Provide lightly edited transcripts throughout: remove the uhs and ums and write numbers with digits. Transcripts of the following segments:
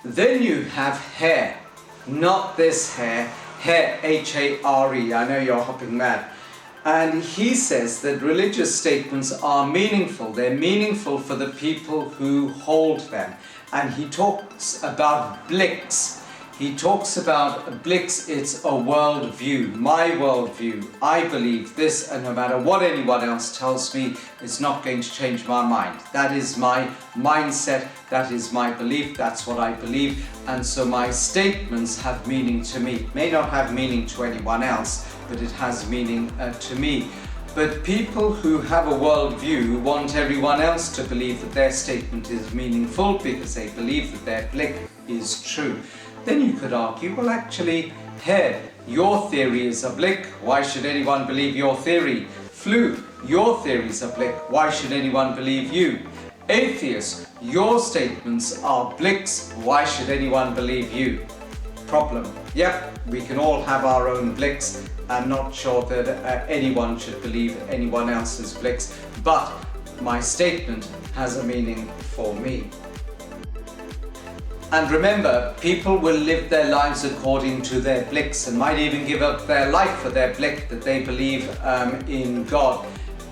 Then you have Hare, not this Hare, Hare, H-A-R-E. I know you're hopping mad. And he says that religious statements are meaningful. They're meaningful for the people who hold them. And he talks about blicks. He talks about blicks, it's a worldview, my worldview. I believe this, and no matter what anyone else tells me, it's not going to change my mind. That is my mindset, that is my belief, that's what I believe. And so my statements have meaning to me. It may not have meaning to anyone else, but it has meaning to me. But people who have a worldview want everyone else to believe that their statement is meaningful because they believe that their blick is true. Then you could argue, well actually, Hare, your theory is a blick, why should anyone believe your theory? Flu, your theory is a blick, why should anyone believe you? Atheist, your statements are blicks, why should anyone believe you? Problem, yep, we can all have our own blicks. I'm not sure that anyone should believe anyone else's blicks, but my statement has a meaning for me. And remember, people will live their lives according to their blicks and might even give up their life for their blick that they believe in God.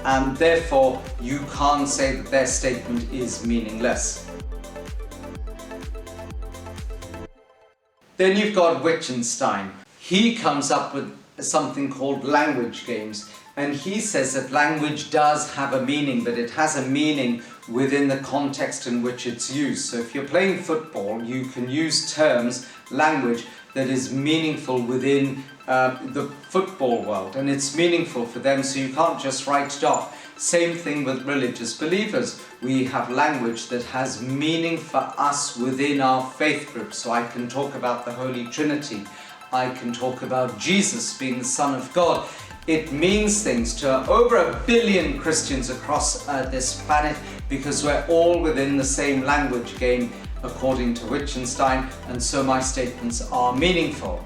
And therefore, you can't say that their statement is meaningless. Then you've got Wittgenstein. He comes up with something called language games. And he says that language does have a meaning, but it has a meaning within the context in which it's used. So if you're playing football, you can use terms, language, that is meaningful within the football world. And it's meaningful for them, so you can't just write it off. Same thing with religious believers. We have language that has meaning for us within our faith group. So I can talk about the Holy Trinity. I can talk about Jesus being the Son of God. It means things to over 1 billion Christians across this planet because we're all within the same language game according to Wittgenstein, and so my statements are meaningful.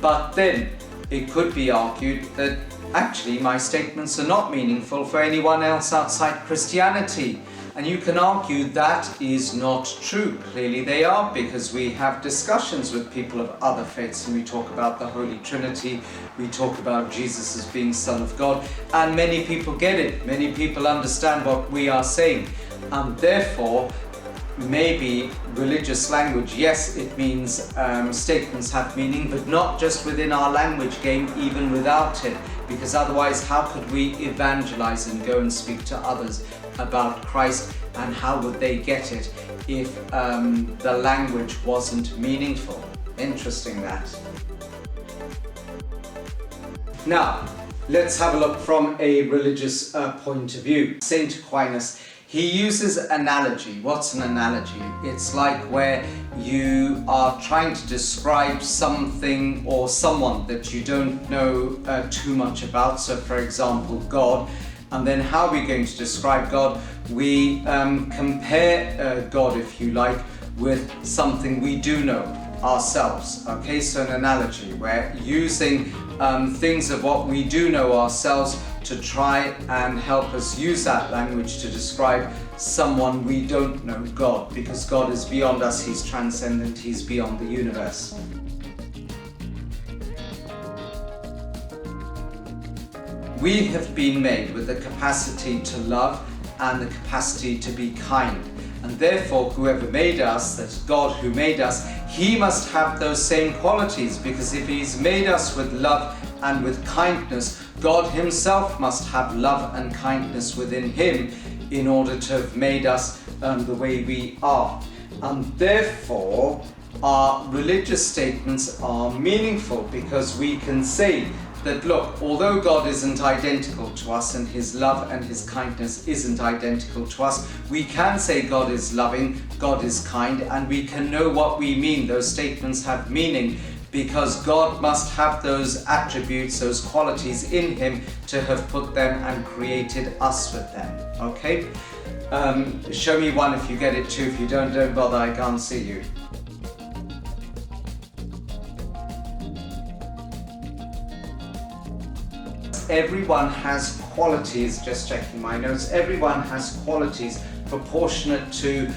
But then it could be argued that actually my statements are not meaningful for anyone else outside Christianity. And you can argue that is not true. Clearly they are, because we have discussions with people of other faiths and we talk about the Holy Trinity, we talk about Jesus as being Son of God, and many people get it. Many people understand what we are saying. And therefore, maybe religious language, yes, it means statements have meaning, but not just within our language game, even without it. Because otherwise, how could we evangelize and go and speak to others about Christ, and how would they get it if the language wasn't meaningful? Interesting that. Now, let's have a look from a religious point of view. Saint Aquinas, he uses analogy. What's an analogy? It's like where you are trying to describe something or someone that you don't know too much about. So for example, God. And then how are we going to describe God? We compare God, if you like, with something we do know ourselves. Okay, so an analogy. We're using things of what we do know ourselves to try and help us use that language to describe someone we don't know, God, because God is beyond us, He's transcendent, He's beyond the universe. We have been made with the capacity to love and the capacity to be kind. And therefore, whoever made us, that's God who made us, He must have those same qualities, because if He's made us with love and with kindness, God Himself must have love and kindness within Him in order to have made us the way we are. And therefore, our religious statements are meaningful, because we can say that, look, although God isn't identical to us and His love and His kindness isn't identical to us, we can say God is loving, God is kind, and we can know what we mean. Those statements have meaning because God must have those attributes, those qualities in Him to have put them and created us with them. Okay? Show me one if you get it too. If you don't bother, I can't see you. Everyone has qualities, just checking my notes, everyone has qualities proportionate to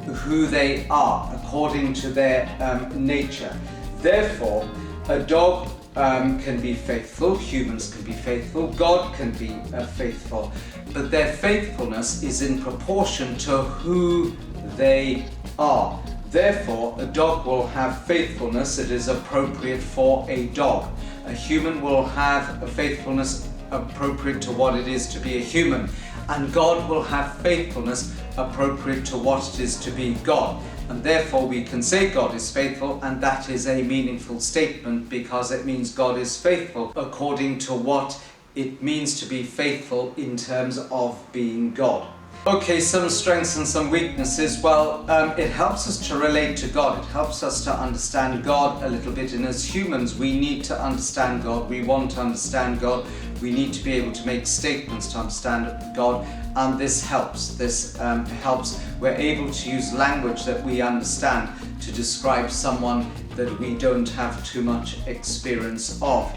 who they are, according to their nature. Therefore, a dog can be faithful, humans can be faithful, God can be faithful, but their faithfulness is in proportion to who they are. Therefore, a dog will have faithfulness that is appropriate for a dog. A human will have a faithfulness appropriate to what it is to be a human. And God will have faithfulness appropriate to what it is to be God. And therefore we can say God is faithful, and that is a meaningful statement because it means God is faithful according to what it means to be faithful in terms of being God. Okay, some strengths and some weaknesses. Well, it helps us to relate to God. It helps us to understand God a little bit. And as humans, we need to understand God. We want to understand God. We need to be able to make statements to understand God. And this helps. This helps. We're able to use language that we understand to describe someone that we don't have too much experience of.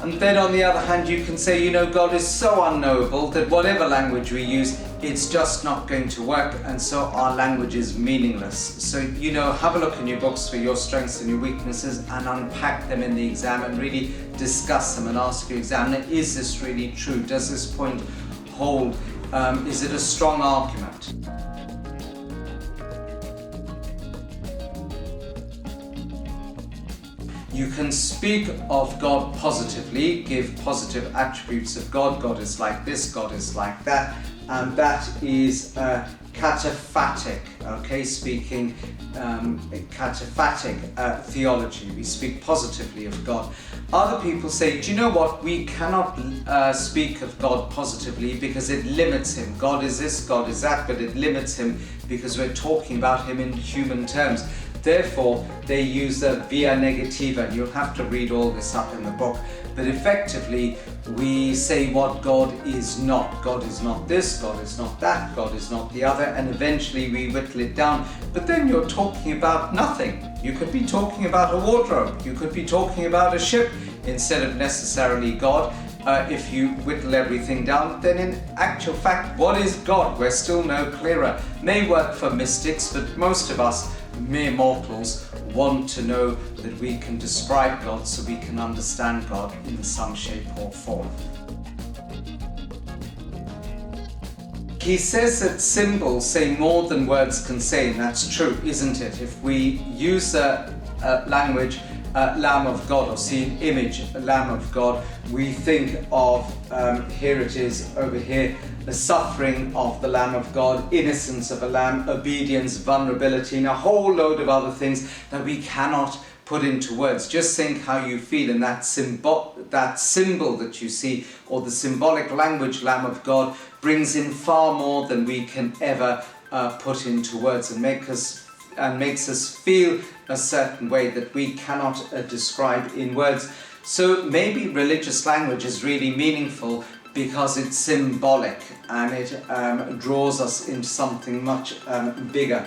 And then on the other hand, you can say, God is so unknowable that whatever language we use, it's just not going to work, and so our language is meaningless. So, have a look in your books for your strengths and your weaknesses and unpack them in the exam and really discuss them and ask your examiner, is this really true? Does this point hold? Is it a strong argument? You can speak of God positively, give positive attributes of God. God is like this, God is like that, and that is cataphatic, okay, speaking cataphatic theology. We speak positively of God. Other people say, do you know what, we cannot speak of God positively because it limits him. God is this, God is that, but it limits him because we're talking about him in human terms. Therefore, they use the via negativa, and you'll have to read all this up in the book. But effectively, we say what God is not. God is not this, God is not that, God is not the other, and eventually we whittle it down. But then you're talking about nothing. You could be talking about a wardrobe, you could be talking about a ship instead of necessarily God. If you whittle everything down, then in actual fact, what is God? We're still no clearer. May work for mystics, but most of us, mere mortals, want to know that we can describe God so we can understand God in some shape or form. He says that symbols say more than words can say, and that's true, isn't it? If we use language, Lamb of God, or see an image, Lamb of God, we think of, here it is over here, the suffering of the Lamb of God, innocence of a lamb, obedience, vulnerability, and a whole load of other things that we cannot put into words. Just think how you feel, and that symbol that you see, or the symbolic language, Lamb of God, brings in far more than we can ever put into words, and makes us feel a certain way that we cannot describe in words. So maybe religious language is really meaningful because it's symbolic and it draws us into something much bigger.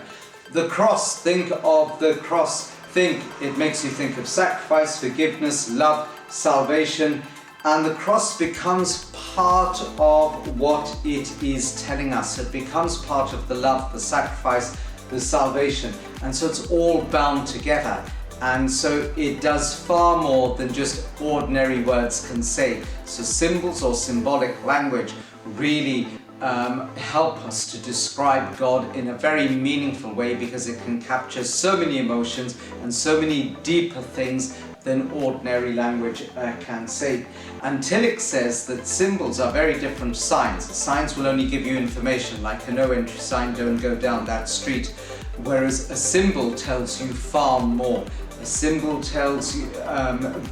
The cross, think of the cross, it makes you think of sacrifice, forgiveness, love, salvation, and the cross becomes part of what it is telling us. It becomes part of the love, the sacrifice, the salvation, and so it's all bound together. And so it does far more than just ordinary words can say. So symbols or symbolic language really help us to describe God in a very meaningful way, because it can capture so many emotions and so many deeper things than ordinary language can say. And Tillich says that symbols are very different signs. Signs will only give you information, like a no entry sign, don't go down that street, whereas a symbol tells you far more. A symbol tells you,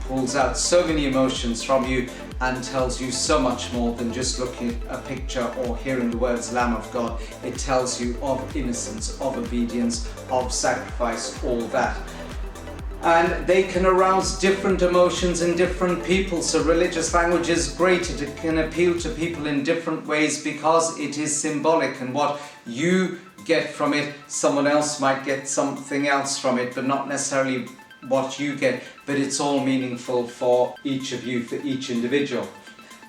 pulls out so many emotions from you and tells you so much more than just looking at a picture or hearing the words Lamb of God. It tells you of innocence, of obedience, of sacrifice, all that. And they can arouse different emotions in different people. So religious language is great. It can appeal to people in different ways because it is symbolic, and what you get from it, someone else might get something else from it, but not necessarily what you get, but it's all meaningful for each of you, for each individual.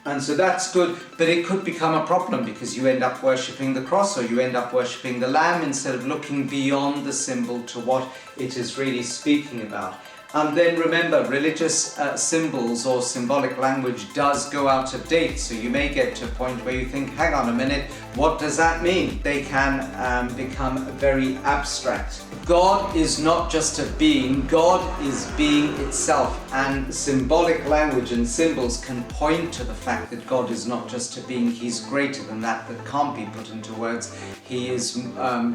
And so that's good, but it could become a problem because you end up worshipping the cross or you end up worshipping the lamb instead of looking beyond the symbol to what it is really speaking about. And then remember, religious symbols or symbolic language does go out of date, so you may get to a point where you think, hang on a minute, what does that mean? They can become very abstract. God is not just a being, God is being itself, and symbolic language and symbols can point to the fact that God is not just a being, he's greater than that can't be put into words. He is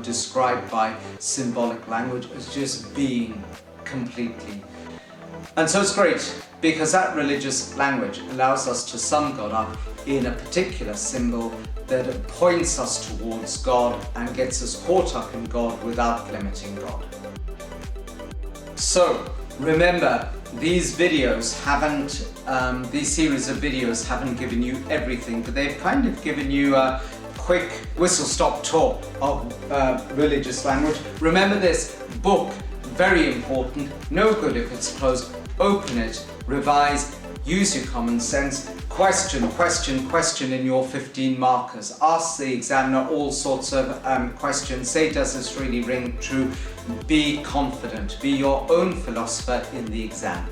described by symbolic language as just being completely. And so it's great because that religious language allows us to sum God up in a particular symbol that points us towards God and gets us caught up in God without limiting God. So remember, these videos haven't, these series of videos haven't given you everything, but they've kind of given you a quick whistle-stop tour of religious language. Remember this book, very important, no good if it's closed. Open it, revise, use your common sense, question in your 15 markers. Ask the examiner all sorts of questions. Say, does this really ring true? Be confident, be your own philosopher in the exam.